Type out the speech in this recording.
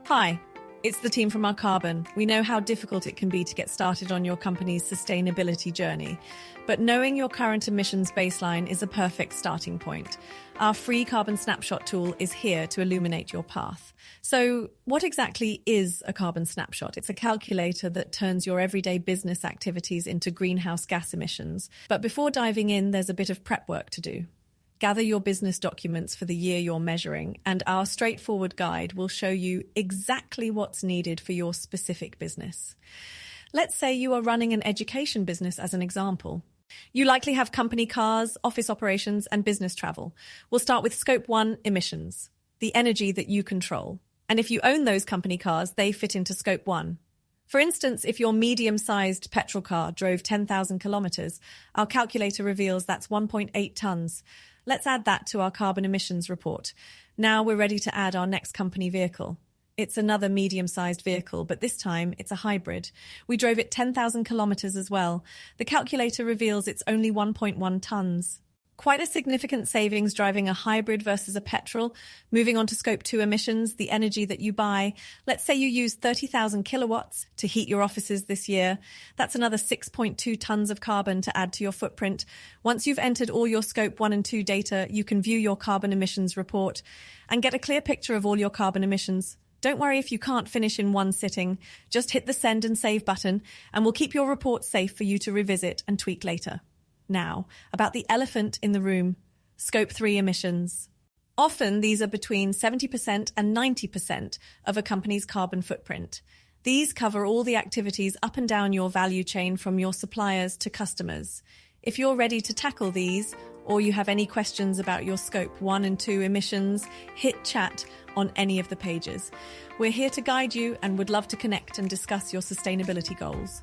Hi, it's the team from our Carbon. We know how difficult it can be to get started on your company's sustainability journey, but knowing your current emissions baseline is a perfect starting point. Our free Carbon Snapshot tool is here to illuminate your path. So, what exactly is a carbon snapshot? It's a calculator that turns your everyday business activities into greenhouse gas emissions. But before diving in, there's a bit of prep work to do. Gather your business documents for the year you're measuring, and our straightforward guide will show you exactly what's needed for your specific business. Let's say you are running an education business as an example. You likely have company cars, office operations, and business travel. We'll start with Scope 1 emissions, the energy that you control. And if you own those company cars, they fit into Scope 1. For instance, if your medium-sized petrol car drove 10,000 kilometers, our calculator reveals that's 1.8 tons. Let's add that to our carbon emissions report. Now we're ready to add our next company vehicle. It's another medium-sized vehicle, but this time it's a hybrid. We drove it 10,000 kilometers as well. The calculator reveals it's only 1.1 tons. Quite a significant savings driving a hybrid versus a petrol. Moving on to Scope 2 emissions, the energy that you buy. Let's say you use 30,000 kilowatts to heat your offices this year. That's another 6.2 tons of carbon to add to your footprint. Once you've entered all your Scope 1 and 2 data, you can view your carbon emissions report and get a clear picture of all your carbon emissions. Don't worry if you can't finish in one sitting. Just hit the send and save button and we'll keep your report safe for you to revisit and tweak later. Now, about the elephant in the room, Scope 3 emissions. Often these are between 70% and 90% of a company's carbon footprint. These cover all the activities up and down your value chain from your suppliers to customers. If you're ready to tackle these, or you have any questions about your Scope 1 and 2 emissions, hit chat on any of the pages. We're here to guide you and would love to connect and discuss your sustainability goals.